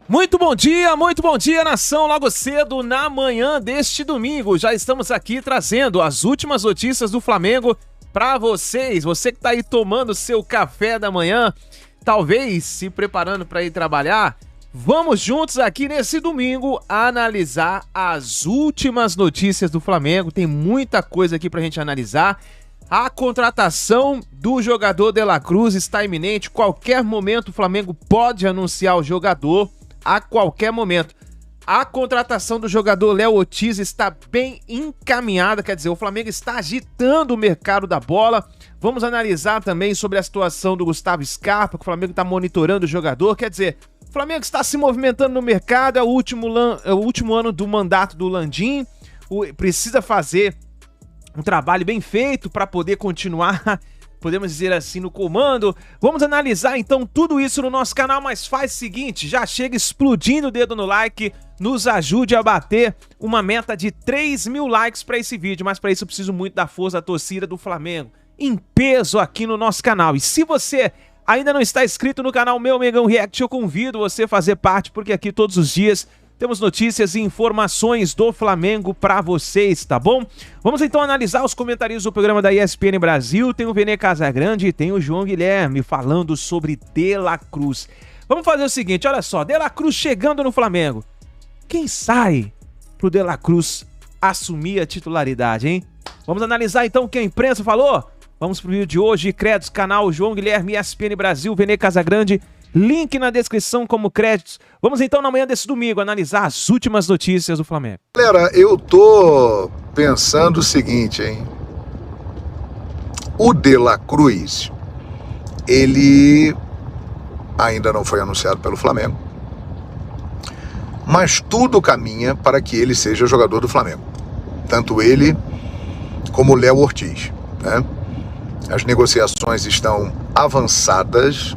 Muito bom dia, nação. Logo cedo, na manhã deste domingo, já estamos aqui trazendo as últimas notícias do Flamengo para vocês. Você que tá aí tomando seu café da manhã, talvez se preparando para ir trabalhar, vamos juntos aqui nesse domingo analisar as últimas notícias do Flamengo. Tem muita coisa aqui pra gente analisar. A contratação do jogador De La Cruz está iminente. Qualquer momento o Flamengo pode anunciar o jogador. A qualquer momento. A contratação do jogador Léo Ortiz está bem encaminhada, quer dizer, o Flamengo está agitando o mercado da bola. Vamos analisar também sobre a situação do Gustavo Scarpa, que o Flamengo está monitorando o jogador, quer dizer, o Flamengo está se movimentando no mercado, é o último ano do mandato do Landim, precisa fazer um trabalho bem feito para poder continuar, podemos dizer assim, no comando. Vamos analisar então tudo isso no nosso canal, mas faz o seguinte, já chega explodindo o dedo no like, nos ajude a bater uma meta de 3.000 likes para esse vídeo, mas para isso eu preciso muito da força da torcida do Flamengo, em peso aqui no nosso canal. E se você ainda não está inscrito no canal Meu Mengão React, eu convido você a fazer parte, porque aqui todos os dias temos notícias e informações do Flamengo para vocês, tá bom? Vamos então analisar os comentários do programa da ESPN Brasil. Tem o Vene Casagrande e tem o João Guilherme falando sobre De La Cruz. Vamos fazer o seguinte, olha só, De La Cruz chegando no Flamengo. Quem sai pro De La Cruz assumir a titularidade, hein? Vamos analisar então o que a imprensa falou? Vamos pro vídeo de hoje, créditos, canal João Guilherme, ESPN Brasil, Vene Casagrande. Link na descrição como créditos. Vamos então na manhã desse domingo analisar as últimas notícias do Flamengo. Galera, eu tô pensando o seguinte, hein? O De La Cruz, ele ainda não foi anunciado pelo Flamengo, mas tudo caminha para que ele seja jogador do Flamengo. Tanto ele como o Léo Ortiz, né? As negociações estão avançadas.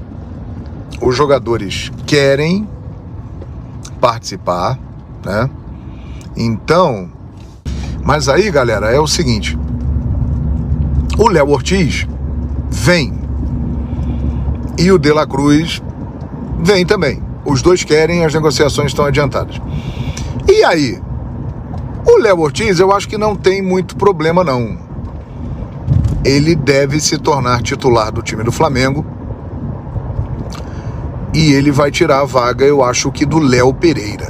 Os jogadores querem participar, né? Então, mas aí, galera, é o seguinte. O Léo Ortiz vem e o De La Cruz vem também. Os dois querem, as negociações estão adiantadas. E aí? O Léo Ortiz, eu acho que não tem muito problema, não. Ele deve se tornar titular do time do Flamengo. E ele vai tirar a vaga, eu acho que do Léo Pereira.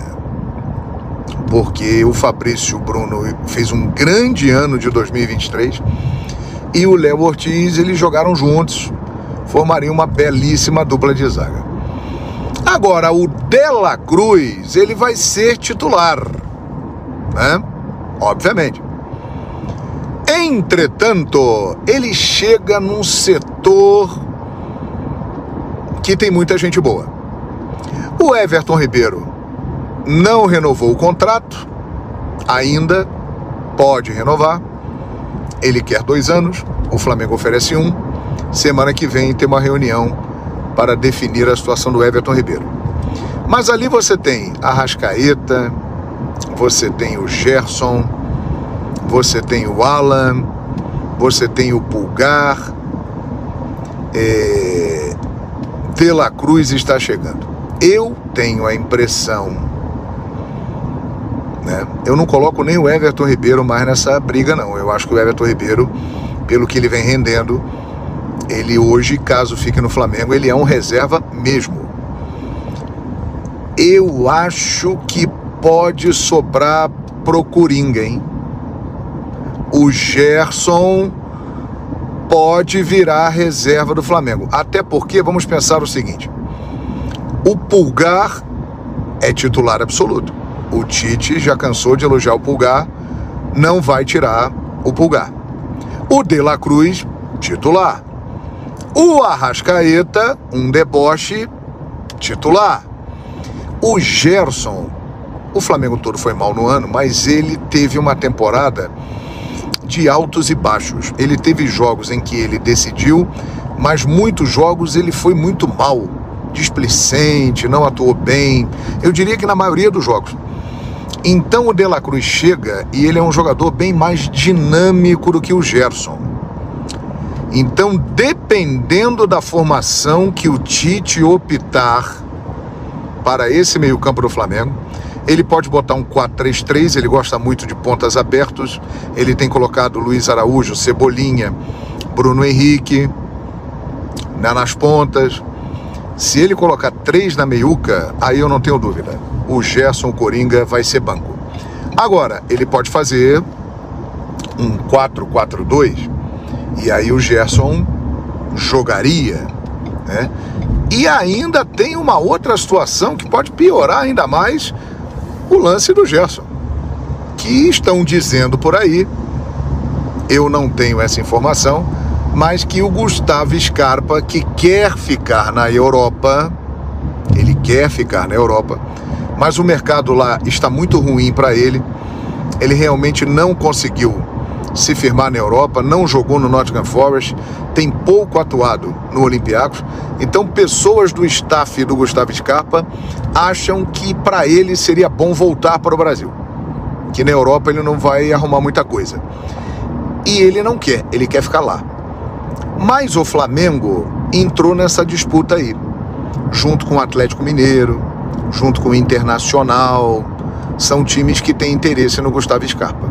Porque o Fabrício Bruno fez um grande ano de 2023 e o Léo Ortiz, eles jogaram juntos, formariam uma belíssima dupla de zaga. Agora, o De La Cruz, ele vai ser titular, né? Obviamente. Entretanto, ele chega num setor que tem muita gente boa. O Everton Ribeiro não renovou o contrato, ainda pode renovar. Ele quer 2 anos, o Flamengo oferece 1. Semana que vem tem uma reunião para definir a situação do Everton Ribeiro. Mas ali você tem a Arrascaeta, você tem o Gerson, você tem o Alan, você tem o Pulgar, De La Cruz está chegando. Eu tenho a impressão, né? Eu não coloco nem o Everton Ribeiro mais nessa briga, não. Eu acho que o Everton Ribeiro, pelo que ele vem rendendo, ele hoje, caso fique no Flamengo, ele é um reserva mesmo. Eu acho que pode sobrar pro Coringa, hein? O Gerson pode virar a reserva do Flamengo. Até porque, vamos pensar o seguinte, o Pulgar é titular absoluto. O Tite já cansou de elogiar o Pulgar, não vai tirar o Pulgar. O De La Cruz, titular. O Arrascaeta, um deboche, titular. O Gerson, o Flamengo todo foi mal no ano, mas ele teve uma temporada de altos e baixos. Ele teve jogos em que ele decidiu, mas muitos jogos ele foi muito mal, displicente, não atuou bem, eu diria que na maioria dos jogos. Então o De La Cruz chega e ele é um jogador bem mais dinâmico do que o Gerson. Então, dependendo da formação que o Tite optar, para esse meio-campo do Flamengo. Ele pode botar um 4-3-3, ele gosta muito de pontas abertos. Ele tem colocado Luiz Araújo, Cebolinha, Bruno Henrique, né, nas pontas. Se ele colocar 3 na meiuca, aí eu não tenho dúvida. O Gerson, o Coringa, vai ser banco. Agora, ele pode fazer um 4-4-2 e aí o Gerson jogaria, né? E ainda tem uma outra situação que pode piorar ainda mais o lance do Gerson, que estão dizendo por aí, eu não tenho essa informação, mas que o Gustavo Scarpa, que quer ficar na Europa, ele quer ficar na Europa, mas o mercado lá está muito ruim para ele. Ele realmente não conseguiu se firmar na Europa, não jogou no Nottingham Forest, tem pouco atuado no Olympiacos. Então pessoas do staff do Gustavo Scarpa acham que para ele seria bom voltar para o Brasil, que na Europa ele não vai arrumar muita coisa. E ele não quer, ele quer ficar lá. Mas o Flamengo entrou nessa disputa aí, junto com o Atlético Mineiro, junto com o Internacional. São times que têm interesse no Gustavo Scarpa.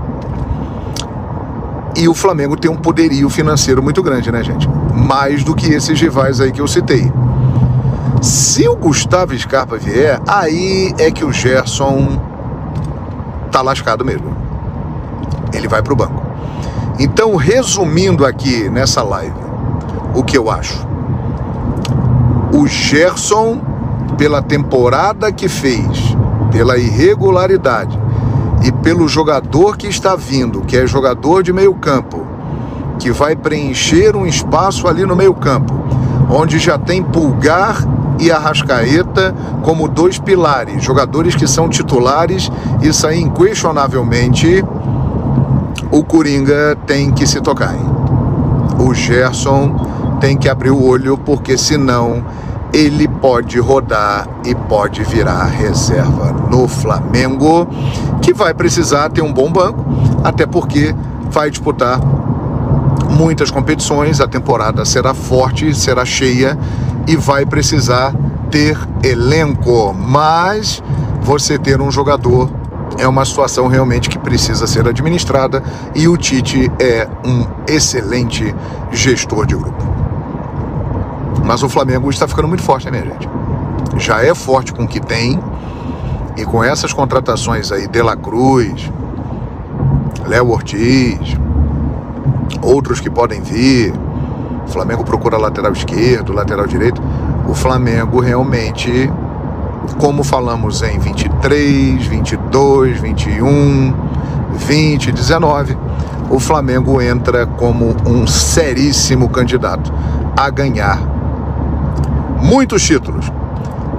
E o Flamengo tem um poderio financeiro muito grande, né, gente? Mais do que esses rivais aí que eu citei. Se o Gustavo Scarpa vier, aí é que o Gerson tá lascado mesmo. Ele vai pro banco. Então, resumindo aqui nessa live, o que eu acho? O Gerson, pela temporada que fez, pela irregularidade e pelo jogador que está vindo, que é jogador de meio campo, que vai preencher um espaço ali no meio campo, onde já tem Pulgar e Arrascaeta como 2 pilares, jogadores que são titulares, isso aí inquestionavelmente o Coringa tem que se tocar, hein? O Gerson tem que abrir o olho, porque senão ele pode rodar e pode virar reserva no Flamengo, que vai precisar ter um bom banco, até porque vai disputar muitas competições, a temporada será forte, será cheia e vai precisar ter elenco. Mas você ter um jogador é uma situação realmente que precisa ser administrada, e o Tite é um excelente gestor de grupo. Mas o Flamengo está ficando muito forte, né, gente? Já é forte com o que tem, e com essas contratações aí, De La Cruz, Léo Ortiz, outros que podem vir, o Flamengo procura lateral esquerdo, lateral direito, o Flamengo realmente, como falamos em 23, 22, 21, 20, 19, o Flamengo entra como um seríssimo candidato a ganhar muitos títulos.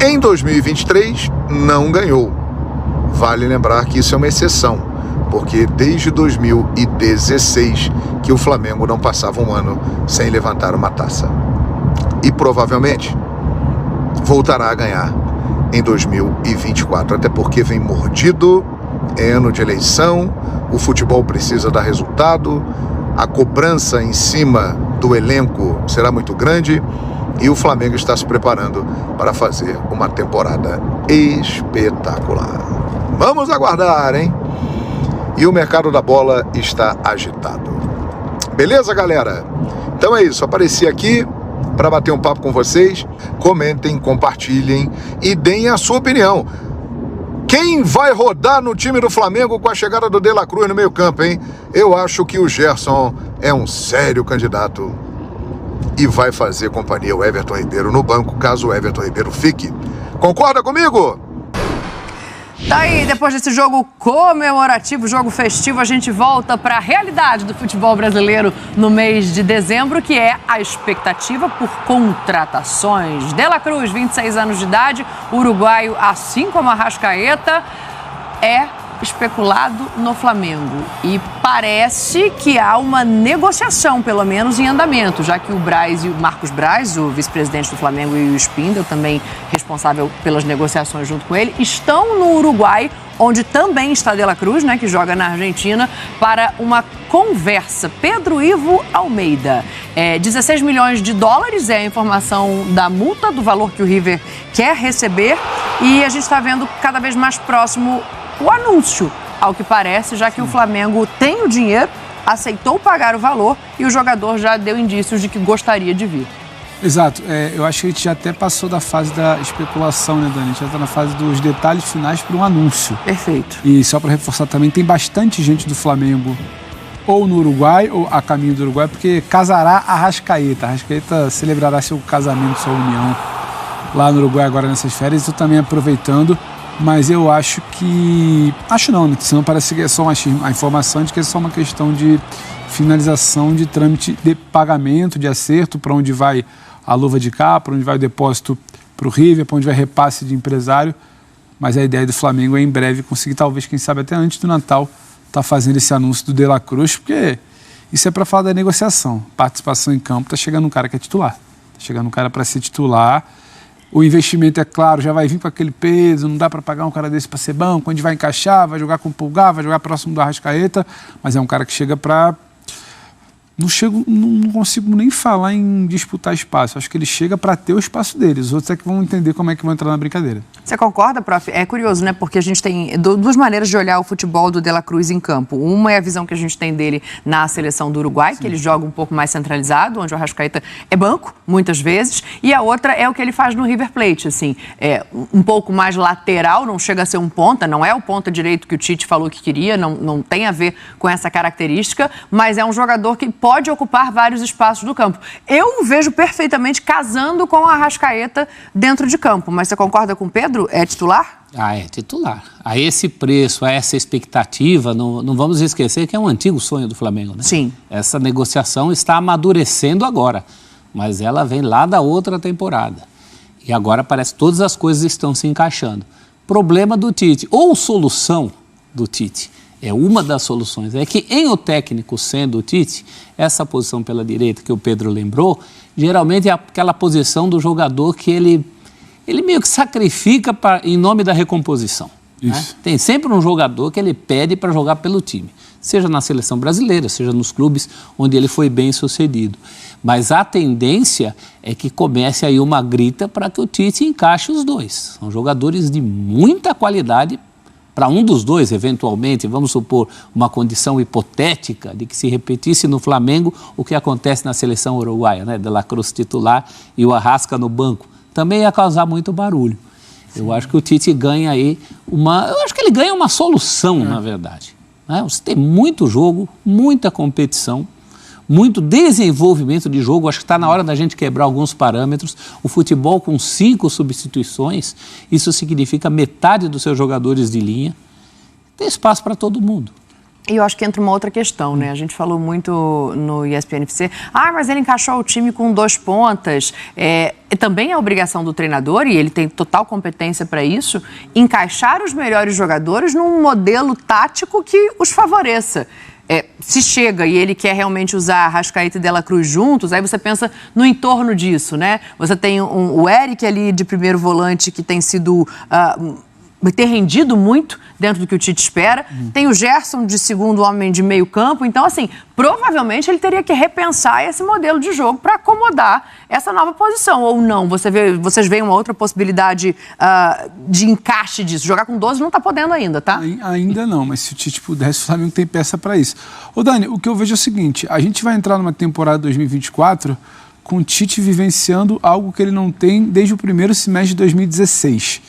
Em 2023 não ganhou. Vale lembrar que isso é uma exceção, porque desde 2016 que o Flamengo não passava um ano sem levantar uma taça. E provavelmente voltará a ganhar em 2024, até porque vem mordido, é ano de eleição, o futebol precisa dar resultado, a cobrança em cima do elenco será muito grande, e o Flamengo está se preparando para fazer uma temporada espetacular. Vamos aguardar, hein? E o mercado da bola está agitado. Beleza, galera? Então é isso, apareci aqui para bater um papo com vocês. Comentem, compartilhem e deem a sua opinião. Quem vai rodar no time do Flamengo com a chegada do De La Cruz no meio campo, hein? Eu acho que o Gerson é um sério candidato e vai fazer companhia ao Everton Ribeiro no banco, caso o Everton Ribeiro fique. Concorda comigo? Tá aí, depois desse jogo comemorativo, jogo festivo, a gente volta para a realidade do futebol brasileiro no mês de dezembro, que é a expectativa por contratações. De La Cruz, 26 anos de idade, uruguaio, assim como Arrascaeta, é especulado no Flamengo. E parece que há uma negociação, pelo menos, em andamento, já que o Marcos Braz, o vice-presidente do Flamengo, e o Spindel, também responsável pelas negociações junto com ele, estão no Uruguai, onde também está De La Cruz, né, que joga na Argentina, para uma conversa. Pedro Ivo Almeida. 16 milhões de dólares é a informação da multa, do valor que o River quer receber. E a gente está vendo cada vez mais próximo o anúncio, ao que parece, já que o Flamengo tem o dinheiro, aceitou pagar o valor e o jogador já deu indícios de que gostaria de vir. Exato. Eu acho que a gente já até passou da fase da especulação, né, Dani? A gente já está na fase dos detalhes finais para um anúncio. Perfeito. E só para reforçar também, tem bastante gente do Flamengo ou no Uruguai ou a caminho do Uruguai, porque casará a Arrascaeta. A Arrascaeta celebrará seu casamento, sua união lá no Uruguai agora nessas férias. Estou também aproveitando, mas eu acho que... Acho não, né? Senão parece que é só a informação de que é só uma questão de finalização de trâmite de pagamento, de acerto, para onde vai a luva de cá, para onde vai o depósito para o River, para onde vai repasse de empresário. Mas a ideia do Flamengo é em breve conseguir, talvez, quem sabe até antes do Natal, tá fazendo esse anúncio do De La Cruz, porque isso é para falar da negociação. Participação em campo, tá chegando um cara que é titular. Tá chegando um cara para ser titular. O investimento, é claro, já vai vir com aquele peso, não dá para pagar um cara desse para ser banco, onde vai encaixar, vai jogar com o Pulgar, vai jogar próximo do Arrascaeta, mas é um cara que chega para... Não consigo nem falar em disputar espaço. Acho que ele chega para ter o espaço dele. Os outros é que vão entender como é que vão entrar na brincadeira. Você concorda, prof? É curioso, né? Porque a gente tem duas maneiras de olhar o futebol do De La Cruz em campo. Uma é a visão que a gente tem dele na seleção do Uruguai, que ele joga um pouco mais centralizado, onde o Arrascaeta é banco, muitas vezes. E a outra é o que ele faz no River Plate, assim. É um pouco mais lateral, não chega a ser um ponta, não é o ponta direito que o Tite falou que queria, não tem a ver com essa característica, mas é um jogador que pode ocupar vários espaços do campo. Eu o vejo perfeitamente casando com a Arrascaeta dentro de campo, mas você concorda com o Pedro? É titular? É titular. A esse preço, a essa expectativa, não vamos esquecer que é um antigo sonho do Flamengo, né? Sim. Essa negociação está amadurecendo agora, mas ela vem lá da outra temporada. E agora parece que todas as coisas estão se encaixando. Problema do Tite, ou solução do Tite, uma das soluções, é que em o técnico sendo o Tite, essa posição pela direita que o Pedro lembrou, geralmente é aquela posição do jogador que ele meio que sacrifica em nome da recomposição. Né? Tem sempre um jogador que ele pede para jogar pelo time, seja na seleção brasileira, seja nos clubes onde ele foi bem sucedido. Mas a tendência é que comece aí uma grita para que o Tite encaixe os dois. São jogadores de muita qualidade para um dos dois, eventualmente, vamos supor, uma condição hipotética de que se repetisse no Flamengo o que acontece na seleção uruguaia, né? De La Cruz titular e o Arrasca no banco, também ia causar muito barulho. Sim. Eu acho que o Tite ganha aí eu acho que ele ganha uma solução, na verdade. Né? Você tem muito jogo, muita competição, muito desenvolvimento de jogo. Acho que está na hora da gente quebrar alguns parâmetros. O futebol com 5 substituições, isso significa metade dos seus jogadores de linha. Tem espaço para todo mundo. E eu acho que entra uma outra questão, né? A gente falou muito no ESPN-FC, mas ele encaixou o time com 2 pontas. Também é obrigação do treinador, e ele tem total competência para isso, encaixar os melhores jogadores num modelo tático que os favoreça. Se chega e ele quer realmente usar Arrascaeta e De La Cruz juntos, aí você pensa no entorno disso, né? Você tem o Eric ali de primeiro volante, que tem sido... ter rendido muito dentro do que o Tite espera. Tem o Gerson de segundo homem de meio campo. Então, assim, provavelmente ele teria que repensar esse modelo de jogo para acomodar essa nova posição. Ou não? Vocês veem uma outra possibilidade de encaixe disso? Jogar com 12 não está podendo ainda, tá? Ainda não, mas se o Tite pudesse, o Flamengo tem peça para isso. Ô Dani, o que eu vejo é o seguinte, a gente vai entrar numa temporada 2024 com o Tite vivenciando algo que ele não tem desde o primeiro semestre de 2016,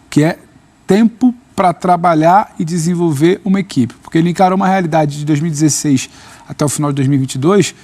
que é tempo para trabalhar e desenvolver uma equipe. Porque ele encarou uma realidade de 2016 até o final de 2022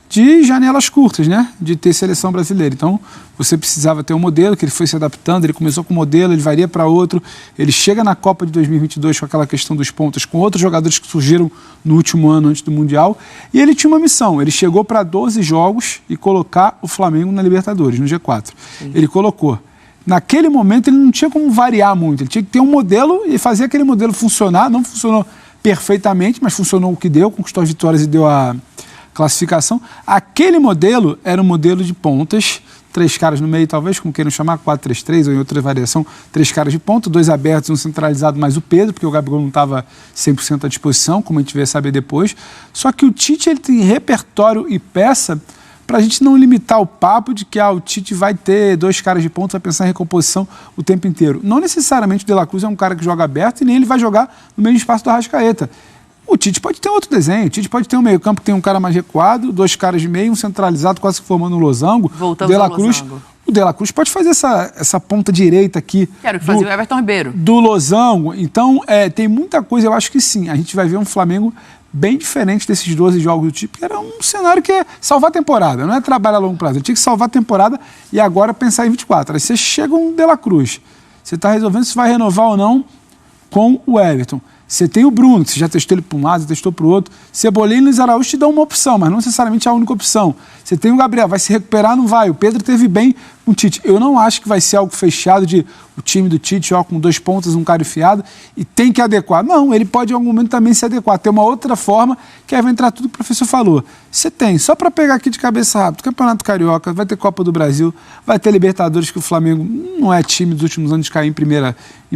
de janelas curtas, né? De ter seleção brasileira. Então, você precisava ter um modelo que ele foi se adaptando, ele começou com um modelo, ele varia para outro, ele chega na Copa de 2022 com aquela questão dos pontas, com outros jogadores que surgiram no último ano antes do Mundial, e ele tinha uma missão, ele chegou para 12 jogos e colocar o Flamengo na Libertadores, no G4. Sim. Ele colocou. naquele momento ele não tinha como variar muito, ele tinha que ter um modelo e fazer aquele modelo funcionar. Não funcionou perfeitamente, mas funcionou o que deu, conquistou as vitórias e deu a classificação. Aquele modelo era um modelo de pontas, 3 caras no meio, talvez, como queiram chamar, 4-3-3 ou em outra variação, 3 caras de ponta, 2 abertos, um centralizado, mais o Pedro, porque o Gabigol não estava 100% à disposição, como a gente vai saber depois. Só que o Tite ele tem repertório e peça para a gente não limitar o papo de que o Tite vai ter 2 caras de ponta, vai pensar em recomposição o tempo inteiro. Não necessariamente o De La Cruz é um cara que joga aberto e nem ele vai jogar no mesmo espaço do Arrascaeta. O Tite pode ter outro desenho, o Tite pode ter um meio campo que tem um cara mais recuado, 2 caras de meio, um centralizado quase formando um losango. Voltamos ao losango. O De La Cruz pode fazer essa ponta direita aqui. Quero que fazia o Everton Ribeiro. Do losango. Então, tem muita coisa, eu acho que sim. A gente vai ver um Flamengo bem diferente desses 12 jogos do Tite, que era um cenário que é salvar a temporada, não é trabalho a longo prazo. Ele tinha que salvar a temporada e agora pensar em 24. Aí você chega um De La Cruz, você está resolvendo se vai renovar ou não com o Everton. Você tem o Bruno, que você já testou ele para um lado, você testou para o outro. Cebolinha e Luiz Araújo te dão uma opção, mas não necessariamente a única opção. Você tem o Gabriel, vai se recuperar, não vai. O Pedro teve bem com o Tite. Eu não acho que vai ser algo fechado de o time do Tite, com 2 pontas, um cara enfiado, e tem que adequar. Não, ele pode em algum momento também se adequar. Tem uma outra forma, que vai entrar tudo que o professor falou. Você tem, só para pegar aqui de cabeça rápido, Campeonato Carioca, vai ter Copa do Brasil, vai ter Libertadores, que o Flamengo não é time dos últimos anos de cair em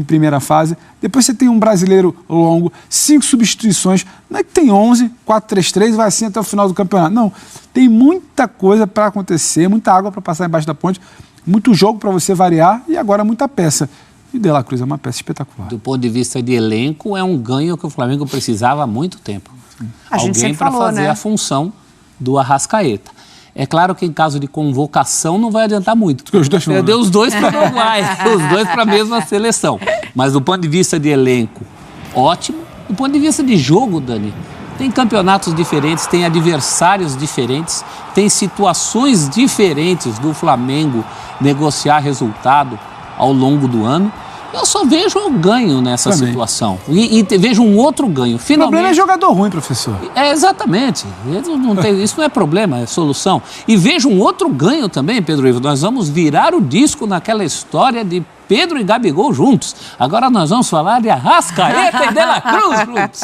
primeira fase. Depois você tem um brasileiro longo, 5 substituições, não é que tem 11, 4-3-3, vai assim até o final do campeonato. Não, tem muita coisa para acontecer, muita água para passar embaixo da ponte, muito jogo para você variar e agora muita peça. E De La Cruz é uma peça espetacular. Do ponto de vista de elenco, é um ganho que o Flamengo precisava há muito tempo. Alguém para fazer, né, a função do Arrascaeta. É claro que em caso de convocação não vai adiantar muito. Perdeu os 2 para o Uruguai, os 2 para a mesma seleção. Mas do ponto de vista de elenco, ótimo. Do ponto de vista de jogo, Dani, tem campeonatos diferentes, tem adversários diferentes, tem situações diferentes do Flamengo negociar resultado ao longo do ano. Eu só vejo um ganho nessa situação. E vejo um outro ganho. Finalmente, o problema é jogador ruim, professor. Exatamente. Isso não é problema, é solução. E vejo um outro ganho também, Pedro Ivo. Nós vamos virar o disco naquela história de Pedro e Gabigol juntos. Agora nós vamos falar de Arrascaeta e De La Cruz juntos.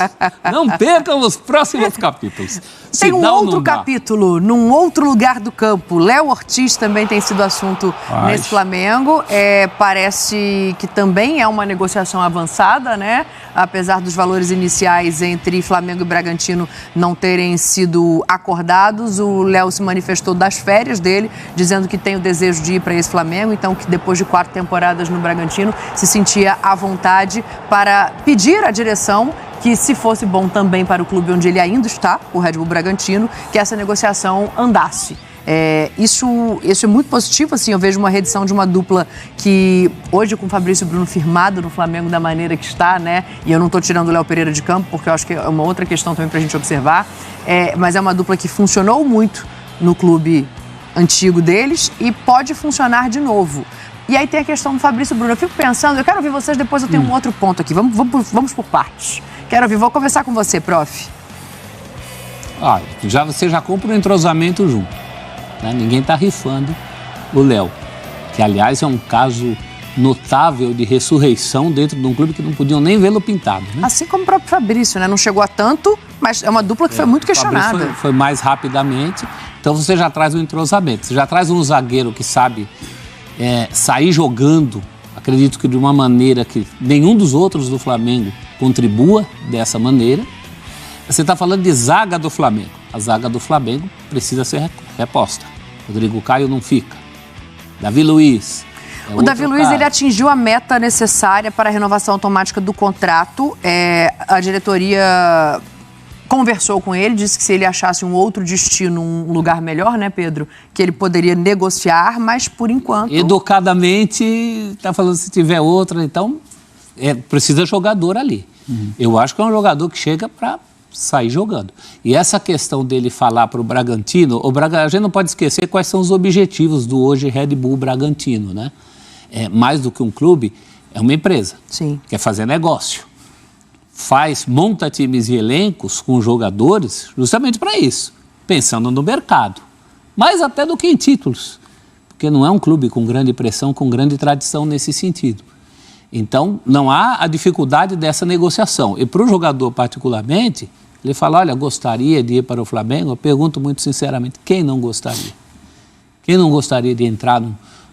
Não percam os próximos capítulos. Tem um outro capítulo, num outro lugar do campo. Léo Ortiz também tem sido assunto nesse Flamengo. Parece que também é uma negociação avançada, né? Apesar dos valores iniciais entre Flamengo e Bragantino não terem sido acordados, o Léo se manifestou das férias dele, dizendo que tem o desejo de ir para esse Flamengo, então que depois de 4 temporadas no Bragantino se sentia à vontade para pedir à direção que, se fosse bom também para o clube onde ele ainda está, o Red Bull Bragantino, que essa negociação andasse. Isso é muito positivo, assim, eu vejo uma reedição de uma dupla que hoje com o Fabrício e Bruno firmado no Flamengo da maneira que está, né? E eu não estou tirando o Léo Pereira de campo, porque eu acho que é uma outra questão também para a gente observar, mas é uma dupla que funcionou muito no clube antigo deles e pode funcionar de novo. E aí tem a questão do Fabrício e Bruno. Eu fico pensando, eu quero ouvir vocês, depois eu tenho um outro ponto aqui. Vamos por partes. Quero ouvir, vou conversar com você, prof. Você já compra um entrosamento junto. Né? Ninguém está rifando o Léo, que aliás é um caso notável de ressurreição dentro de um clube que não podiam nem vê-lo pintado. Né? Assim como o próprio Fabrício, né? Não chegou a tanto, mas é uma dupla que foi muito questionada. Foi mais rapidamente, então você já traz um entrosamento, você já traz um zagueiro que sabe sair jogando, acredito que de uma maneira que nenhum dos outros do Flamengo contribua dessa maneira. Você está falando de zaga do Flamengo. A zaga do Flamengo precisa ser reposta. Rodrigo Caio não fica. Davi Luiz. O Davi Luiz, ele atingiu a meta necessária para a renovação automática do contrato. A diretoria conversou com ele, disse que se ele achasse um outro destino, um lugar melhor, né, Pedro? Que ele poderia negociar, mas por enquanto... Educadamente, está falando se tiver outra, então precisa jogador ali. Eu acho que é um jogador que chega para sair jogando. E essa questão dele falar para o Bragantino, a gente não pode esquecer quais são os objetivos do hoje Red Bull Bragantino, né? Mais do que um clube, é uma empresa. Sim. Quer fazer negócio. Monta times e elencos com jogadores justamente para isso, pensando no mercado. Mais até do que em títulos. Porque porque não é um clube com grande pressão, com grande tradição nesse sentido. Então, não há a dificuldade dessa negociação. E para o jogador particularmente, ele fala, olha, gostaria de ir para o Flamengo? Eu pergunto muito sinceramente, quem não gostaria? Quem não gostaria de entrar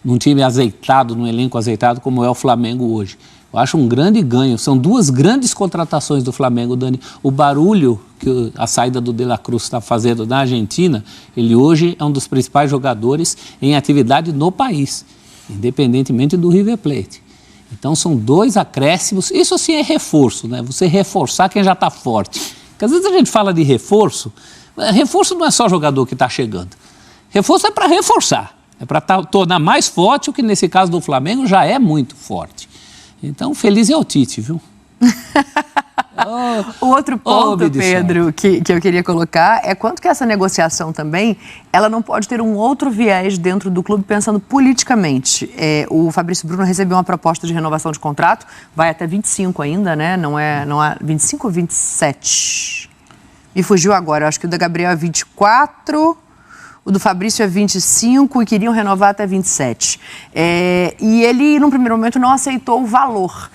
num time azeitado, num elenco azeitado como é o Flamengo hoje? Eu acho um grande ganho. São 2 grandes contratações do Flamengo, Dani. O barulho que a saída do De La Cruz está fazendo na Argentina, ele hoje é um dos principais jogadores em atividade no país, independentemente do River Plate. Então são 2 acréscimos. Isso sim é reforço, né? Você reforçar quem já está forte. Porque às vezes a gente fala de reforço. Reforço não é só jogador que está chegando. Reforço é para reforçar. É para tornar mais forte o que nesse caso do Flamengo já é muito forte. Então, feliz é o Tite, viu? O outro ponto, Pedro, que eu queria colocar é quanto que essa negociação também, ela não pode ter um outro viés dentro do clube pensando politicamente. O Fabrício Bruno recebeu uma proposta de renovação de contrato, vai até 25 ainda, né? Não é 25 ou 27? Me fugiu agora, eu acho que o da Gabriel é 24... O do Fabrício é 25 e queriam renovar até 27. E ele, num primeiro momento, não aceitou o valor.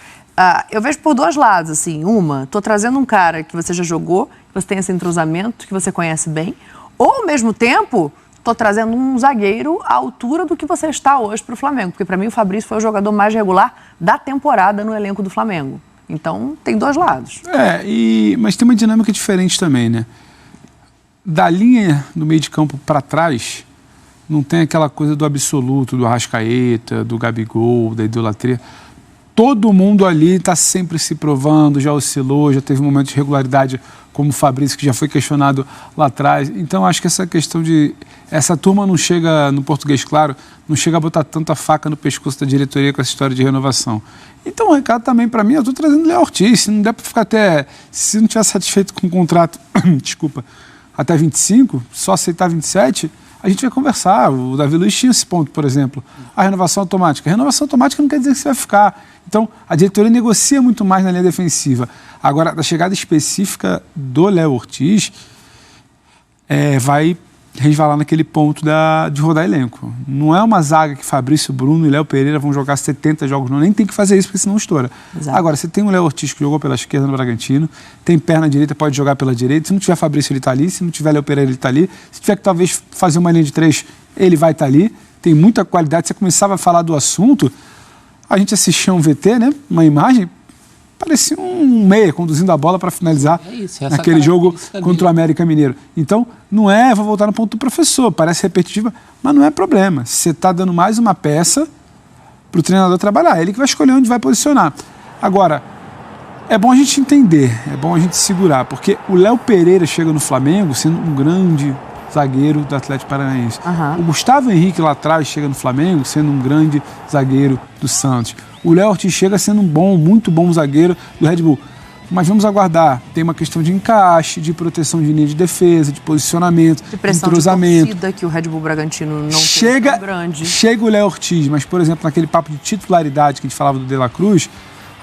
Eu vejo por 2 lados, assim. Estou trazendo um cara que você já jogou, que você tem esse entrosamento, que você conhece bem. Ou, ao mesmo tempo, estou trazendo um zagueiro à altura do que você está hoje para o Flamengo. Porque, para mim, o Fabrício foi o jogador mais regular da temporada no elenco do Flamengo. Então, tem 2 lados. Mas tem uma dinâmica diferente também, né? Da linha do meio de campo para trás, não tem aquela coisa do absoluto, do Arrascaeta, do Gabigol, da idolatria. Todo mundo ali está sempre se provando, já oscilou, já teve momentos de regularidade, como o Fabrício, que já foi questionado lá atrás. Então, acho que essa questão de... Essa turma não chega, no português claro, não chega a botar tanta faca no pescoço da diretoria com essa história de renovação. Então, o recado também para mim, eu estou trazendo o Léo Ortiz. Se não der para ficar até... Se não estiver satisfeito com o contrato, desculpa, até 25, só aceitar 27, a gente vai conversar. O Davi Luiz tinha esse ponto, por exemplo. A renovação automática. A renovação automática não quer dizer que você vai ficar. Então, a diretoria negocia muito mais na linha defensiva. Agora, da chegada específica do Léo Ortiz, vai resvalar naquele ponto de rodar elenco. Não é uma zaga que Fabrício Bruno e Léo Pereira vão jogar 70 jogos, não. Nem tem que fazer isso, porque senão estoura. Exato. Agora, você tem o Léo Ortiz que jogou pela esquerda no Bragantino, tem perna direita, pode jogar pela direita. Se não tiver Fabrício, ele está ali. Se não tiver Léo Pereira, ele está ali. Se tiver que talvez fazer uma linha de 3, ele vai estar ali. Tem muita qualidade. Você começava a falar do assunto, a gente assistia um VT, né? Uma imagem, parecia um meia conduzindo a bola para finalizar naquele jogo contra o América Mineiro. Então, não vou voltar no ponto do professor, parece repetitiva, mas não é problema. Você está dando mais uma peça para o treinador trabalhar, ele que vai escolher onde vai posicionar. Agora, é bom a gente entender, é bom a gente segurar, porque o Léo Pereira chega no Flamengo sendo um grande zagueiro do Atlético Paranaense. O Gustavo Henrique lá atrás chega no Flamengo sendo um grande zagueiro do Santos. O Léo Ortiz chega sendo muito bom zagueiro do Red Bull. Mas vamos aguardar. Tem uma questão de encaixe, de proteção de linha de defesa, de posicionamento, de pressão, entrosamento. De torcida, que o Red Bull Bragantino não tem tão grande. Chega o Léo Ortiz, mas, por exemplo, naquele papo de titularidade que a gente falava do De La Cruz,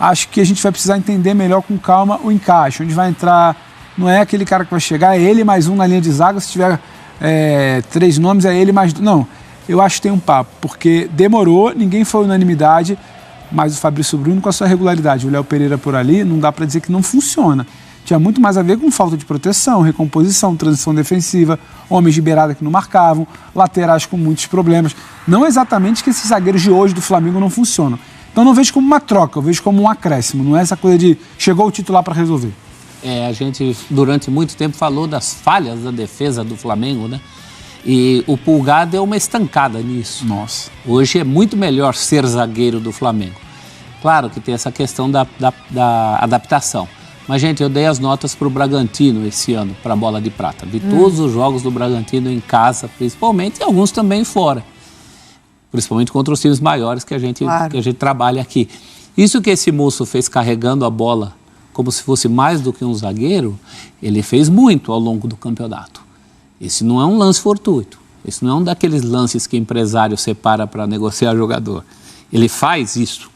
acho que a gente vai precisar entender melhor com calma o encaixe, onde vai entrar. Não é aquele cara que vai chegar, é ele mais um na linha de zaga, se tiver 3 nomes, é ele mais... Não, eu acho que tem um papo, porque demorou, ninguém foi unanimidade, mas o Fabrício Bruno com a sua regularidade, o Léo Pereira por ali, não dá para dizer que não funciona. Tinha muito mais a ver com falta de proteção, recomposição, transição defensiva, homens de beirada que não marcavam, laterais com muitos problemas. Não exatamente que esses zagueiros de hoje do Flamengo não funcionam. Então não vejo como uma troca, eu vejo como um acréscimo, não é essa coisa de chegou o titular para resolver. A gente durante muito tempo falou das falhas da defesa do Flamengo, né? E o Pulgar deu uma estancada nisso. Nossa. Hoje é muito melhor ser zagueiro do Flamengo. Claro que tem essa questão da adaptação. Mas, gente, eu dei as notas para o Bragantino esse ano, para a Bola de Prata. Vi todos os jogos do Bragantino em casa, principalmente, e alguns também fora. Principalmente contra os times maiores que a gente trabalha aqui. Isso que esse moço fez carregando a bola como se fosse mais do que um zagueiro, ele fez muito ao longo do campeonato. Esse não é um lance fortuito. Esse não é um daqueles lances que empresário separa para negociar jogador. Ele faz isso.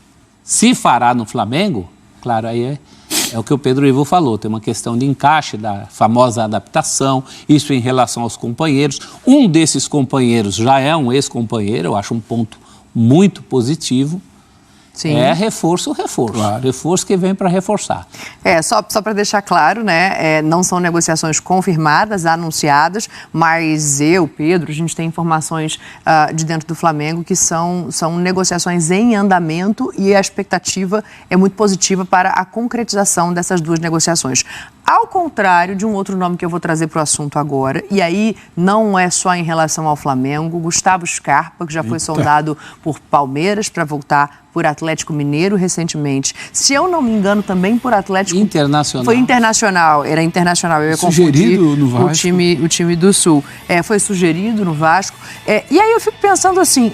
Se fará no Flamengo, claro, aí É o que o Pedro Ivo falou, tem uma questão de encaixe da famosa adaptação, isso em relação aos companheiros. Um desses companheiros já é um ex-companheiro, eu acho um ponto muito positivo. Sim. É reforço. Claro. Reforço que vem para reforçar. Só para deixar claro, né, não são negociações confirmadas, anunciadas, mas Pedro, a gente tem informações de dentro do Flamengo que são negociações em andamento e a expectativa é muito positiva para a concretização dessas duas negociações. Ao contrário de um outro nome que eu vou trazer para o assunto agora, e aí não é só em relação ao Flamengo, Gustavo Scarpa, que já foi sondado por Palmeiras para voltar por Atlético Mineiro recentemente. Se eu não me engano, também por Atlético... Internacional. Foi internacional, era internacional. Eu ia sugerido confundir no Vasco. O time do Sul. Foi sugerido no Vasco. E aí eu fico pensando assim,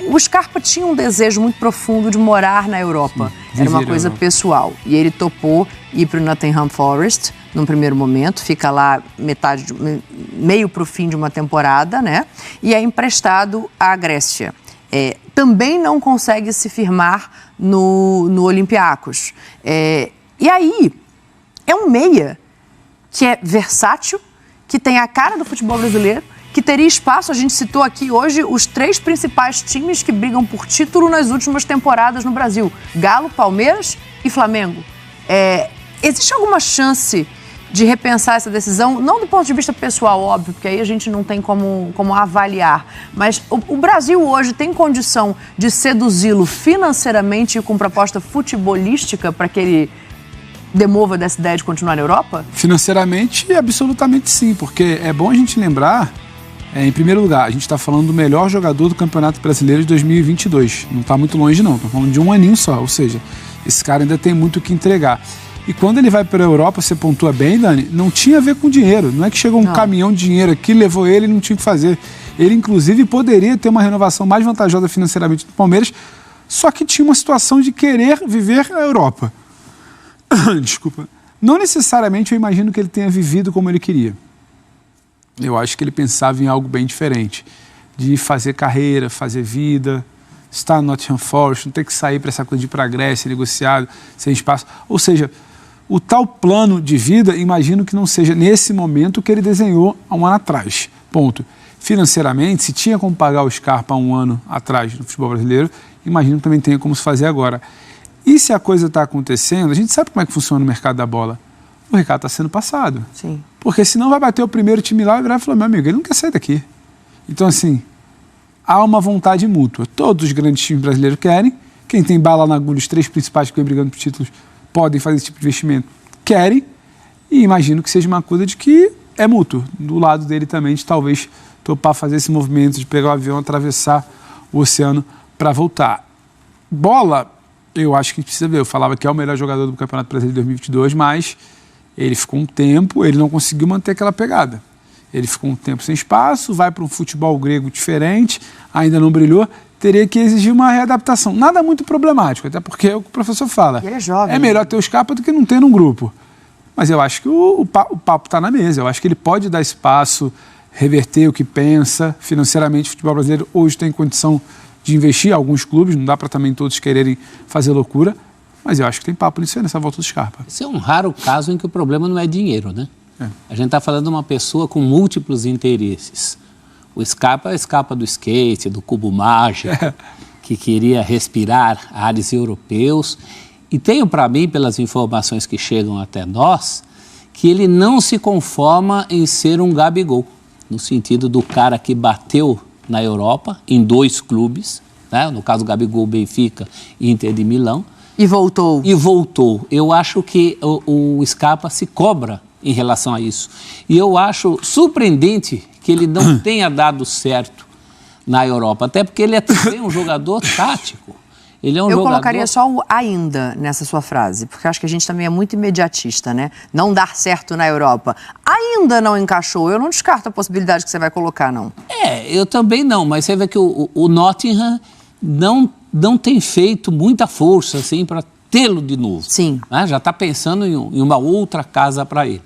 o Scarpa tinha um desejo muito profundo de morar na Europa. Sim, era uma coisa pessoal. E ele topou ir para o Nottingham Forest, num primeiro momento, fica lá meio para o fim de uma temporada, né? E é emprestado à Grécia. Também não consegue se firmar no Olympiacos. E aí, é um meia que é versátil, que tem a cara do futebol brasileiro, que teria espaço. A gente citou aqui hoje os 3 principais times que brigam por título nas últimas temporadas no Brasil: Galo, Palmeiras e Flamengo. Existe alguma chance de repensar essa decisão, não do ponto de vista pessoal, óbvio, porque aí a gente não tem como avaliar, mas o Brasil hoje tem condição de seduzi-lo financeiramente e com proposta futebolística para que ele demova dessa ideia de continuar na Europa? Financeiramente, absolutamente sim, porque é bom a gente lembrar, em primeiro lugar, a gente está falando do melhor jogador do Campeonato Brasileiro de 2022, não está muito longe não, estamos falando de um aninho só, ou seja, esse cara ainda tem muito o que entregar. E quando ele vai para a Europa, você pontua bem, Dani, não tinha a ver com dinheiro. Não é que chegou um caminhão de dinheiro aqui, levou ele e não tinha o que fazer. Ele, inclusive, poderia ter uma renovação mais vantajosa financeiramente do Palmeiras, só que tinha uma situação de querer viver a Europa. Desculpa. Não necessariamente eu imagino que ele tenha vivido como ele queria. Eu acho que ele pensava em algo bem diferente. De fazer carreira, fazer vida, estar no Nottingham Forest, não ter que sair para essa coisa de ir para a Grécia, negociado, sem espaço. Ou seja, o tal plano de vida, imagino que não seja nesse momento que ele desenhou há um ano atrás. Ponto. Financeiramente, se tinha como pagar o Scarpa há um ano atrás no futebol brasileiro, imagino que também tenha como se fazer agora. E se a coisa está acontecendo, a gente sabe como é que funciona o mercado da bola. O recado está sendo passado. Sim. Porque senão vai bater o primeiro time lá e virar e falar, meu amigo, ele não quer sair daqui. Então, assim, há uma vontade mútua. Todos os grandes times brasileiros querem. Quem tem bala na agulha, os 3 principais que vêm brigando por títulos, podem fazer esse tipo de investimento, querem, e imagino que seja uma coisa de que é mútuo. Do lado dele também, de talvez topar fazer esse movimento de pegar o avião, atravessar o oceano para voltar. Bola, eu acho que a gente precisa ver. Eu falava que é o melhor jogador do Campeonato Brasileiro de 2022, mas ele ficou um tempo, ele não conseguiu manter aquela pegada. Ele ficou um tempo sem espaço, vai para um futebol grego diferente, ainda não brilhou, teria que exigir uma readaptação. Nada muito problemático, até porque é o que o professor fala. Ele é jovem. É melhor ter o Scarpa do que não ter num grupo. Mas eu acho que o papo está na mesa. Eu acho que ele pode dar espaço, reverter o que pensa. Financeiramente, o futebol brasileiro hoje tem condição de investir. Alguns clubes, não dá para também todos quererem fazer loucura. Mas eu acho que tem papo nisso aí, nessa volta do Scarpa. Esse é um raro caso em que o problema não é dinheiro, né? A gente está falando de uma pessoa com múltiplos interesses. O Scarpa é o Scarpa do skate, do cubo mágico, que queria respirar ares europeus. E tenho para mim, pelas informações que chegam até nós, que ele não se conforma em ser um Gabigol, no sentido do cara que bateu na Europa, em 2 clubes, né? No caso Gabigol, Benfica e Inter de Milão. E voltou. Eu acho que o Scarpa se cobra em relação a isso. E eu acho surpreendente que ele não tenha dado certo na Europa, até porque ele é também um jogador tático. Ele é um jogador... colocaria só o ainda nessa sua frase, porque acho que a gente também é muito imediatista, né? Não dar certo na Europa. Ainda não encaixou. Eu não descarto a possibilidade que você vai colocar, não. Eu também não, mas você vê que o Nottingham não tem feito muita força assim, para tê-lo de novo. Sim. Né? Já está pensando em uma outra casa para ele.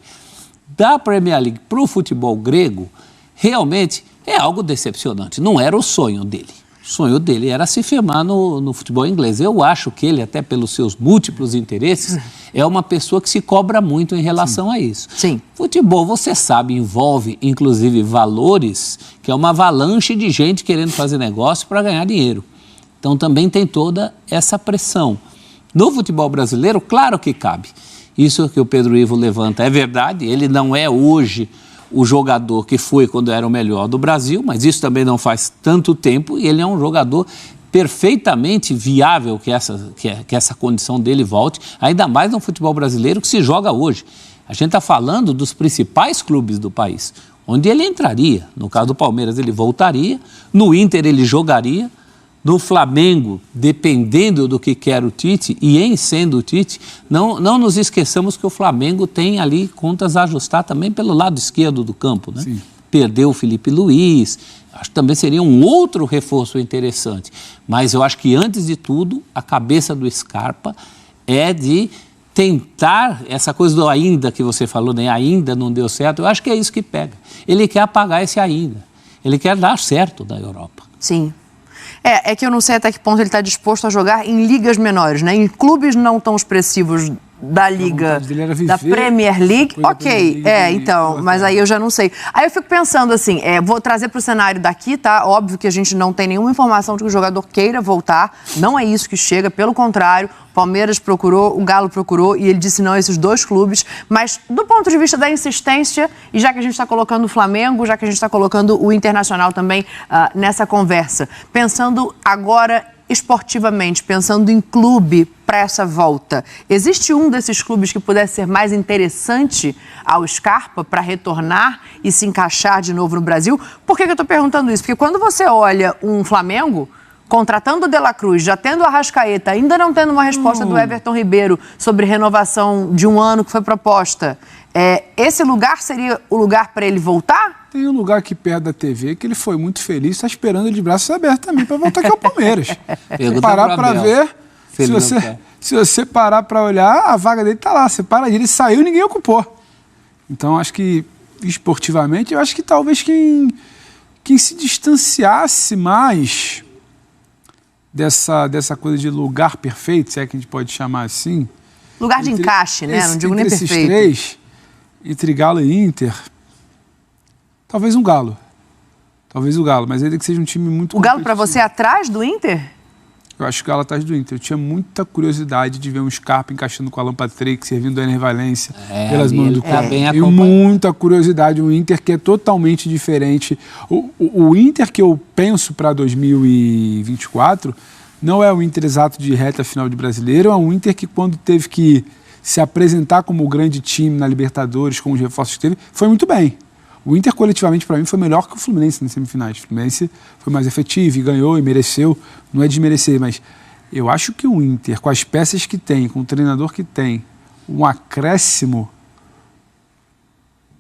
Da Premier League para o futebol grego, realmente é algo decepcionante. Não era o sonho dele. O sonho dele era se firmar no futebol inglês. Eu acho que ele, até pelos seus múltiplos interesses, é uma pessoa que se cobra muito em relação a isso. Sim. Futebol, você sabe, envolve inclusive valores, que é uma avalanche de gente querendo fazer negócio para ganhar dinheiro. Então também tem toda essa pressão. No futebol brasileiro, claro que cabe. Isso que o Pedro Ivo levanta é verdade, ele não é hoje o jogador que foi quando era o melhor do Brasil, mas isso também não faz tanto tempo e ele é um jogador perfeitamente viável que essa condição dele volte, ainda mais no futebol brasileiro que se joga hoje. A gente está falando dos principais clubes do país, onde ele entraria. No caso do Palmeiras, ele voltaria, no Inter ele jogaria, no Flamengo, dependendo do que quer o Tite, e em sendo o Tite, não nos esqueçamos que o Flamengo tem ali contas a ajustar também pelo lado esquerdo do campo, né? Sim. Perdeu o Felipe Luiz, acho que também seria um outro reforço interessante. Mas eu acho que, antes de tudo, a cabeça do Scarpa é de tentar, essa coisa do ainda que você falou, né? Ainda não deu certo, eu acho que é isso que pega. Ele quer apagar esse ainda, ele quer dar certo da Europa. Sim. É que eu não sei até que ponto ele está disposto a jogar em ligas menores, né? Em clubes não tão expressivos da Liga, da Premier League. Ok, então, mas aí eu já não sei. Aí eu fico pensando assim, vou trazer para o cenário daqui, tá? Óbvio que a gente não tem nenhuma informação de que o jogador queira voltar, não é isso que chega, pelo contrário, o Palmeiras procurou, o Galo procurou e ele disse não a esses dois clubes, mas do ponto de vista da insistência, e já que a gente está colocando o Flamengo, já que a gente está colocando o Internacional também nessa conversa, pensando agora esportivamente, pensando em clube para essa volta, existe um desses clubes que pudesse ser mais interessante ao Scarpa para retornar e se encaixar de novo no Brasil? Por que eu estou perguntando isso? Porque quando você olha um Flamengo contratando o De La Cruz, já tendo a Arrascaeta, ainda não tendo uma resposta do Everton Ribeiro sobre renovação de um ano que foi proposta, esse lugar seria o lugar para ele voltar? Tem um lugar aqui perto da TV que ele foi muito feliz, está esperando ele de braços abertos também para voltar, que é o Palmeiras. Parar para ver, se você parar para olhar, a vaga dele está lá. Você para ali, ele saiu e ninguém ocupou. Então, acho que, esportivamente, eu acho que talvez quem se distanciasse mais dessa coisa de lugar perfeito, se é que a gente pode chamar assim. Lugar de encaixe, né? Não digo nem perfeito. Esses três, entre Galo e Inter, talvez um Galo. Talvez o Galo, mas ainda que seja um time muito competitivo. O Galo para você é atrás do Inter? Eu acho que o Galo atrás do Inter. Eu tinha muita curiosidade de ver um Scarpa encaixando com o Alan Patrick, servindo o Ener Valencia pelas mãos do Colo. E muita curiosidade, um Inter que é totalmente diferente. O Inter que eu penso para 2024 não é o Inter exato de reta final de Brasileiro, é um Inter que, quando teve que se apresentar como o grande time na Libertadores, com os reforços que teve, foi muito bem. O Inter, coletivamente, para mim, foi melhor que o Fluminense nas semifinais. O Fluminense foi mais efetivo e ganhou e mereceu. Não é desmerecer, mas eu acho que o Inter, com as peças que tem, com o treinador que tem, um acréscimo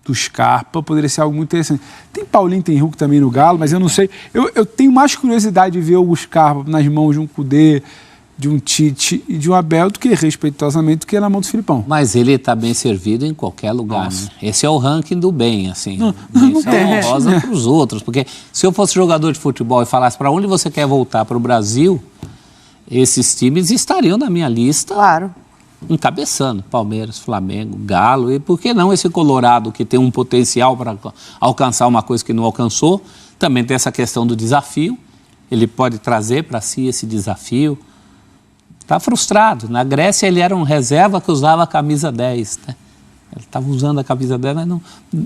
do Scarpa poderia ser algo muito interessante. Tem Paulinho, tem Hulk também no Galo, mas eu não sei. Eu tenho mais curiosidade de ver o Scarpa nas mãos de um Kudê, de um Tite e de um Abel, do que, respeitosamente, do que na mão do Filipão. Mas ele está bem servido em qualquer lugar. Né? Esse é o ranking do bem, assim. Não tem rosa para os outros. Porque se eu fosse jogador de futebol e falasse para onde você quer voltar, para o Brasil, esses times estariam na minha lista. Claro. Encabeçando. Palmeiras, Flamengo, Galo. E por que não esse Colorado, que tem um potencial para alcançar uma coisa que não alcançou? Também tem essa questão do desafio. Ele pode trazer para si esse desafio. Está frustrado. Na Grécia ele era um reserva que usava a camisa 10. Né? Ele estava usando a camisa 10, mas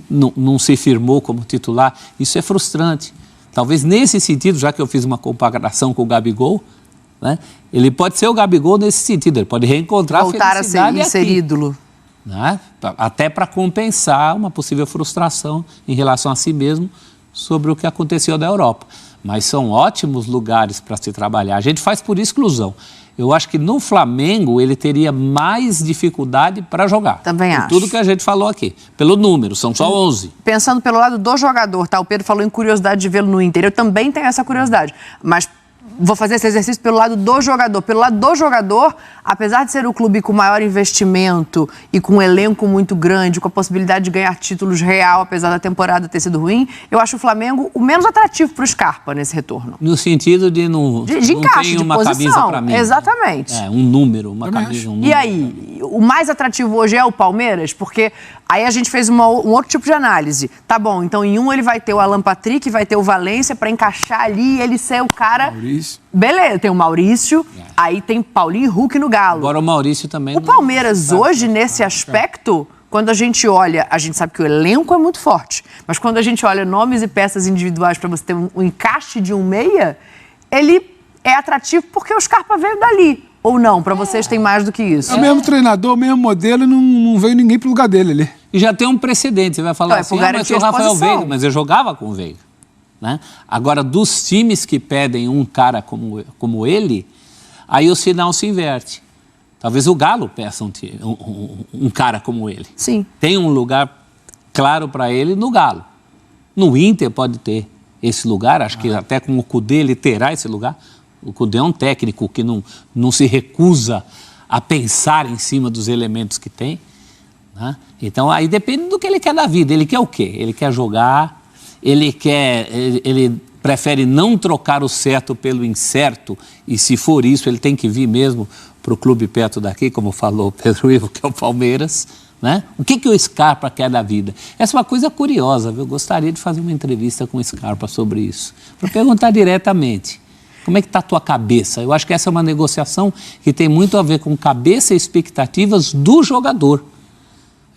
não se firmou como titular. Isso é frustrante. Talvez nesse sentido, já que eu fiz uma comparação com o Gabigol, né? Ele pode ser o Gabigol nesse sentido. Ele pode reencontrar voltar a felicidade a ser ídolo. Né? Até para compensar uma possível frustração em relação a si mesmo sobre o que aconteceu da Europa. Mas são ótimos lugares para se trabalhar. A gente faz por exclusão. Eu acho que no Flamengo ele teria mais dificuldade para jogar. Também acho. Tudo que a gente falou aqui. Pelo número, são só 11. Pensando pelo lado do jogador, tá? O Pedro falou em curiosidade de vê-lo no Inter. Eu também tenho essa curiosidade. Mas vou fazer esse exercício pelo lado do jogador. Pelo lado do jogador, apesar de ser o clube com maior investimento e com um elenco muito grande, com a possibilidade de ganhar títulos real, apesar da temporada ter sido ruim, eu acho o Flamengo o menos atrativo para o Scarpa nesse retorno. No sentido de não encaixe, tem de uma posição. camisa para mim. Exatamente. Um número, uma camisa, um número. E aí, o mais atrativo hoje é o Palmeiras? Porque aí a gente fez um outro tipo de análise. Tá bom, então em um ele vai ter o Alan Patrick, vai ter o Valência para encaixar ali e ele ser o cara... Maurício. Beleza, tem o Maurício, aí tem Paulinho e Hulk no Galo. Agora o Maurício também... O Palmeiras hoje, nesse aspecto, quando a gente olha, a gente sabe que o elenco é muito forte, mas quando a gente olha nomes e peças individuais para você ter um encaixe de um meia, ele é atrativo porque o Scarpa veio dali. Ou não? Para vocês tem mais do que isso? É o mesmo treinador, o mesmo modelo e não veio ninguém pro lugar dele ali. E já tem um precedente, você vai falar assim, mas o Rafael Veiga, mas eu jogava com o Veiga. Né? Agora, dos times que pedem um cara como ele, aí o sinal se inverte. Talvez o Galo peça um cara como ele. Sim. Tem um lugar claro para ele no Galo. No Inter pode ter esse lugar, acho que até com o Cudê ele terá esse lugar. O Cudê é um técnico que não se recusa a pensar em cima dos elementos que tem. Né? Então, aí depende do que ele quer da vida. Ele quer o quê? Ele quer jogar, ele prefere não trocar o certo pelo incerto, e se for isso, ele tem que vir mesmo para o clube perto daqui, como falou o Pedro Ivo, que é o Palmeiras. Né? O que o Scarpa quer da vida? Essa é uma coisa curiosa, viu? Eu gostaria de fazer uma entrevista com o Scarpa sobre isso, para perguntar diretamente. Como é que está a tua cabeça? Eu acho que essa é uma negociação que tem muito a ver com cabeça e expectativas do jogador.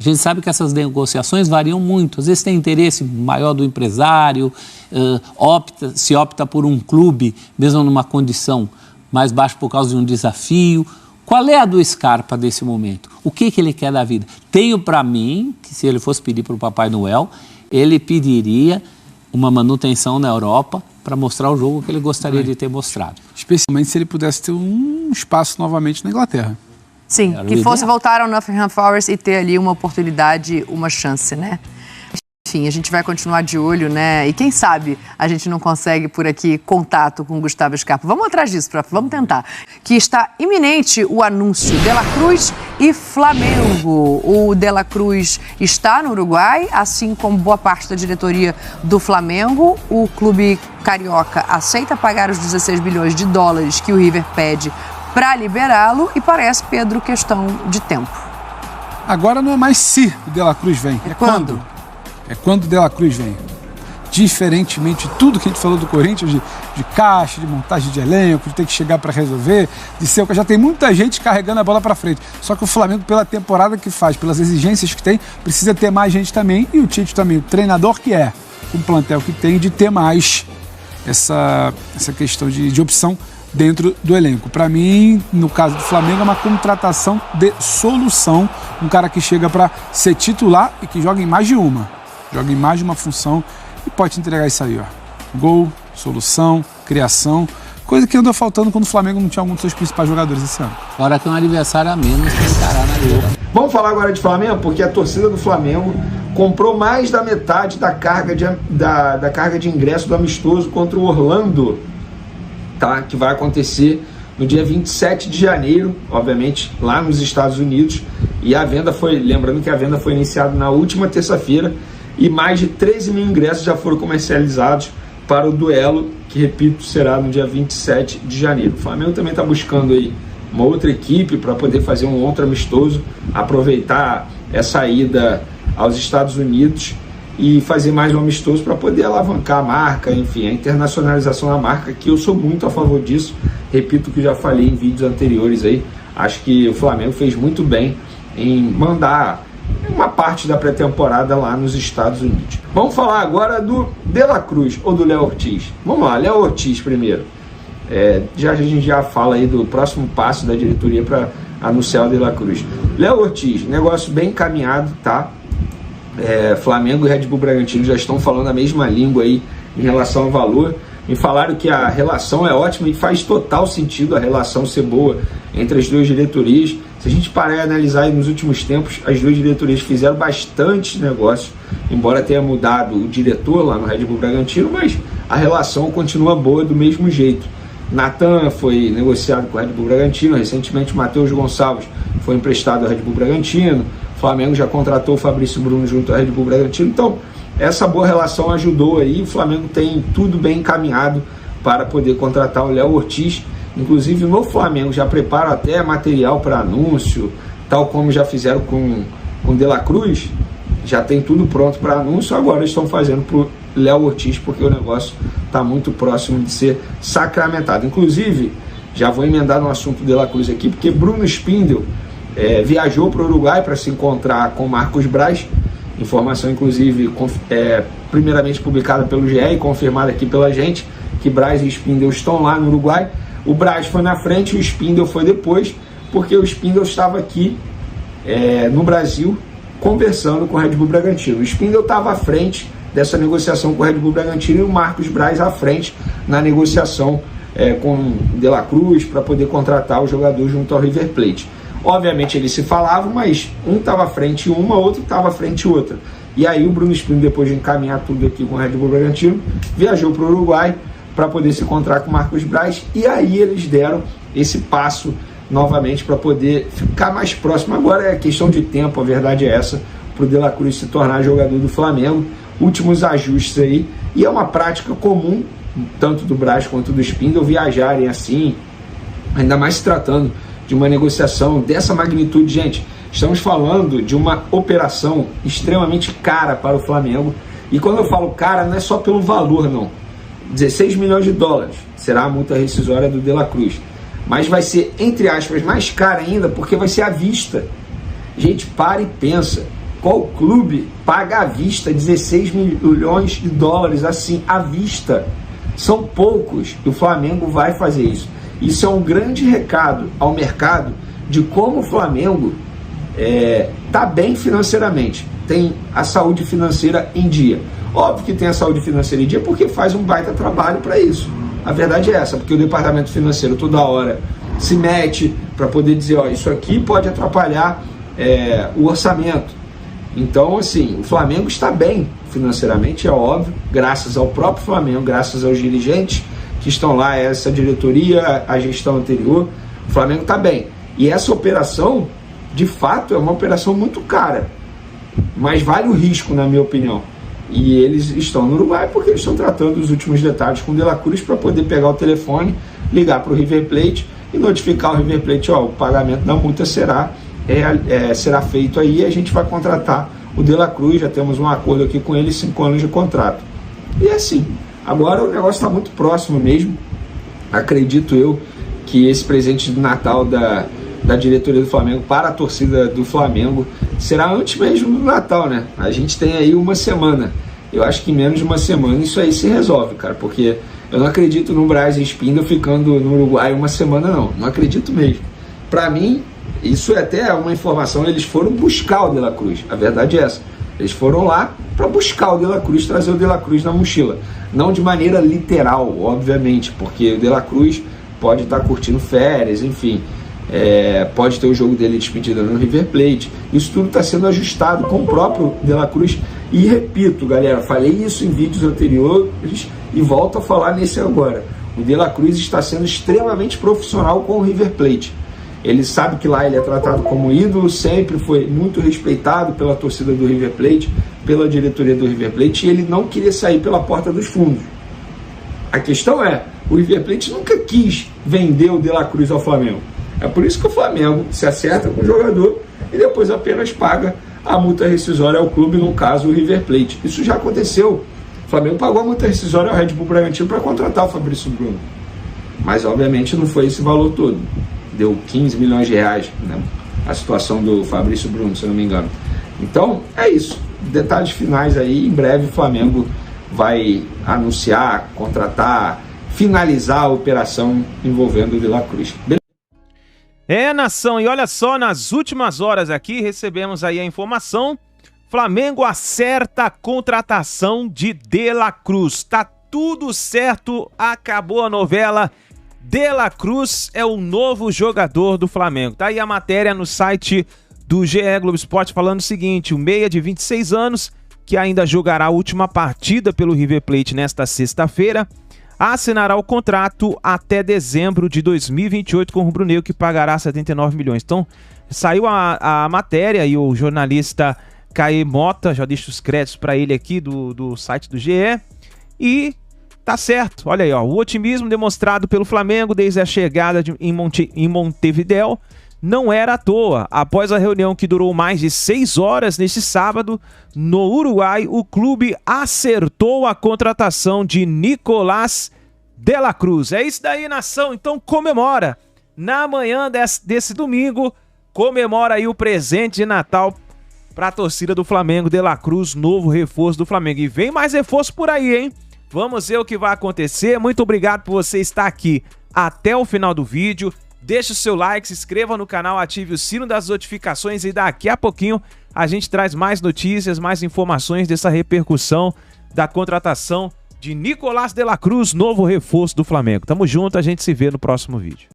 A gente sabe que essas negociações variam muito. Às vezes tem interesse maior do empresário, se opta por um clube, mesmo numa condição mais baixa por causa de um desafio. Qual é a do Scarpa desse momento? O que ele quer da vida? Tenho para mim que se ele fosse pedir para o Papai Noel, ele pediria uma manutenção na Europa para mostrar o jogo que ele gostaria de ter mostrado. Especialmente se ele pudesse ter um espaço novamente na Inglaterra. Sim, que fosse voltar ao Nottingham Forest e ter ali uma oportunidade, uma chance, né? Enfim, a gente vai continuar de olho, né? E quem sabe a gente não consegue por aqui contato com o Gustavo Scarpa. Vamos atrás disso, vamos tentar. Que está iminente o anúncio De La Cruz e Flamengo. O De La Cruz está no Uruguai, assim como boa parte da diretoria do Flamengo. O clube carioca aceita pagar os 16 bilhões de dólares que o River pede para liberá-lo e parece, Pedro, questão de tempo. Agora não é mais se o De La Cruz vem, é quando. É quando o De La Cruz vem. Diferentemente de tudo que a gente falou do Corinthians, de caixa, de montagem de elenco, de ter que chegar para resolver, de ser... Já tem muita gente carregando a bola para frente. Só que o Flamengo, pela temporada que faz, pelas exigências que tem, precisa ter mais gente também. E o Tite também, o treinador que é, o plantel que tem, de ter mais essa questão de opção dentro do elenco. Para mim, no caso do Flamengo, é uma contratação de solução. Um cara que chega para ser titular e que joga em mais de uma. Joga em mais de uma função e pode entregar isso aí, ó. Gol, solução, criação, coisa que andou faltando quando o Flamengo não tinha algum dos seus principais jogadores esse ano. Fora que é um adversário a menos que encarar na liga. Vamos falar agora de Flamengo, porque a torcida do Flamengo comprou mais da metade da carga de ingresso do amistoso contra o Orlando, tá? Que vai acontecer no dia 27 de janeiro, obviamente, lá nos Estados Unidos. E a venda lembrando que a venda foi iniciada na última terça-feira, e mais de 13 mil ingressos já foram comercializados para o duelo, que, repito, será no dia 27 de janeiro. O Flamengo também está buscando aí uma outra equipe para poder fazer um outro amistoso, aproveitar essa ida aos Estados Unidos e fazer mais um amistoso para poder alavancar a marca, enfim, a internacionalização da marca, que eu sou muito a favor disso. Repito o que já falei em vídeos anteriores aí. Acho que o Flamengo fez muito bem em mandar uma parte da pré-temporada lá nos Estados Unidos. Vamos falar agora do De La Cruz ou do Léo Ortiz. Vamos lá, Léo Ortiz primeiro. A gente já fala aí do próximo passo da diretoria para anunciar o De La Cruz. Léo Ortiz, negócio bem encaminhado, tá? Flamengo e Red Bull Bragantino já estão falando a mesma língua aí em relação ao valor. Me falaram que a relação é ótima e faz total sentido a relação ser boa entre as duas diretorias. Se a gente parar e analisar aí nos últimos tempos, as duas diretorias fizeram bastante negócio, embora tenha mudado o diretor lá no Red Bull Bragantino, mas a relação continua boa do mesmo jeito. Natan foi negociado com o Red Bull Bragantino, recentemente o Matheus Gonçalves foi emprestado ao Red Bull Bragantino, o Flamengo já contratou o Fabrício Bruno junto ao Red Bull Bragantino, então essa boa relação ajudou aí, o Flamengo tem tudo bem encaminhado para poder contratar o Léo Ortiz, inclusive no Flamengo já prepara até material para anúncio, tal como já fizeram com o De La Cruz, já tem tudo pronto para anúncio, agora estão fazendo para o Léo Ortiz, porque o negócio está muito próximo de ser sacramentado. Inclusive, já vou emendar no assunto De La Cruz aqui, porque Bruno Spindel viajou para o Uruguai para se encontrar com Marcos Braz, informação inclusive primeiramente publicada pelo GE e confirmada aqui pela gente, que Braz e Spindel estão lá no Uruguai. O Braz foi na frente e o Spindel foi depois, porque o Spindel estava aqui no Brasil conversando com o Red Bull Bragantino. O Spindel estava à frente dessa negociação com o Red Bull Bragantino e o Marcos Braz à frente na negociação com De La Cruz para poder contratar o jogador junto ao River Plate. Obviamente eles se falavam, mas um estava à frente uma, outro estava à frente outra. E aí o Bruno Spindel, depois de encaminhar tudo aqui com o Red Bull Bragantino, viajou para o Uruguai para poder se encontrar com o Marcos Braz, e aí eles deram esse passo novamente para poder ficar mais próximo. Agora é questão de tempo, a verdade é essa, para o De La Cruz se tornar jogador do Flamengo. Últimos ajustes aí, e é uma prática comum, tanto do Braz quanto do Spindel, viajarem assim, ainda mais se tratando de uma negociação dessa magnitude. Gente, estamos falando de uma operação extremamente cara para o Flamengo, e quando eu falo cara, não é só pelo valor, não. 16 milhões de dólares será a multa rescisória do De La Cruz, mas vai ser, entre aspas, mais cara ainda, porque vai ser à vista. Gente, para e pensa, qual clube paga à vista 16 milhões de dólares assim, à vista? São poucos, e o Flamengo vai fazer isso. Isso é um grande recado ao mercado de como o Flamengo está bem financeiramente, tem a saúde financeira em dia. Óbvio que tem a saúde financeira em dia porque faz um baita trabalho para isso. A verdade é essa, porque o departamento financeiro toda hora se mete para poder dizer, isso aqui pode atrapalhar o orçamento. Então, assim, o Flamengo está bem financeiramente, é óbvio, graças ao próprio Flamengo, graças aos dirigentes que estão lá, essa diretoria, a gestão anterior, o Flamengo está bem. E essa operação, de fato, é uma operação muito cara, mas vale o risco, na minha opinião. E eles estão no Uruguai porque eles estão tratando os últimos detalhes com o De La Cruz para poder pegar o telefone, ligar para o River Plate e notificar o River Plate, o pagamento da multa será feito aí, e a gente vai contratar o De La Cruz, já temos um acordo aqui com ele, 5 anos de contrato. E assim, agora o negócio está muito próximo mesmo. Acredito eu que esse presente de Natal da diretoria do Flamengo para a torcida do Flamengo será antes mesmo do Natal, né? A gente tem aí uma semana. Eu acho que em menos de uma semana isso aí se resolve, cara, porque eu não acredito no Braz e Spindel ficando no Uruguai uma semana, não acredito mesmo. Para mim, isso é até uma informação, eles foram buscar o De La Cruz, a verdade é essa. Eles foram lá para buscar o De La Cruz, trazer o De La Cruz na mochila. Não de maneira literal, obviamente, porque o De La Cruz pode estar curtindo férias, enfim, pode ter o jogo dele despedida no River Plate. Isso tudo está sendo ajustado com o próprio De La Cruz. E repito, galera, falei isso em vídeos anteriores e volto a falar nesse agora. O De La Cruz está sendo extremamente profissional com o River Plate. Ele sabe que lá ele é tratado como ídolo, sempre foi muito respeitado pela torcida do River Plate, pela diretoria do River Plate, e ele não queria sair pela porta dos fundos. A questão é, o River Plate nunca quis vender o De La Cruz ao Flamengo. É por isso que o Flamengo se acerta com o jogador e depois apenas paga a multa rescisória ao clube, no caso o River Plate. Isso já aconteceu. O Flamengo pagou a multa rescisória ao Red Bull Bragantino para contratar o Fabrício Bruno. Mas obviamente não foi esse valor todo. Deu 15 milhões de reais, né? A situação do Fabrício Bruno, se eu não me engano. Então, é isso. Detalhes finais aí, em breve o Flamengo vai anunciar, contratar, finalizar a operação envolvendo o De La Cruz. Nação, e olha só, nas últimas horas aqui recebemos aí a informação, Flamengo acerta a contratação de De La Cruz. Tá tudo certo, acabou a novela. De La Cruz é o novo jogador do Flamengo. Tá aí a matéria no site do GE Globo Esporte falando o seguinte: o meia de 26 anos, que ainda jogará a última partida pelo River Plate nesta sexta-feira, assinará o contrato até dezembro de 2028 com o rubro-negro, que pagará 79 milhões. Então, saiu a matéria e o jornalista Caê Mota, já deixo os créditos para ele aqui do site do GE, e tá certo. Olha aí, ó, o otimismo demonstrado pelo Flamengo desde a chegada em Montevidéu não era à toa. Após a reunião que durou mais de 6 horas neste sábado, no Uruguai, o clube acertou a contratação de Nicolás de la Cruz. É isso daí, nação. Então comemora. Na manhã desse domingo, comemora aí o presente de Natal para a torcida do Flamengo. De la Cruz, novo reforço do Flamengo. E vem mais reforço por aí, hein? Vamos ver o que vai acontecer. Muito obrigado por você estar aqui até o final do vídeo. Deixe o seu like, se inscreva no canal, ative o sino das notificações e daqui a pouquinho a gente traz mais notícias, mais informações dessa repercussão da contratação de Nicolás de la Cruz, novo reforço do Flamengo. Tamo junto, a gente se vê no próximo vídeo.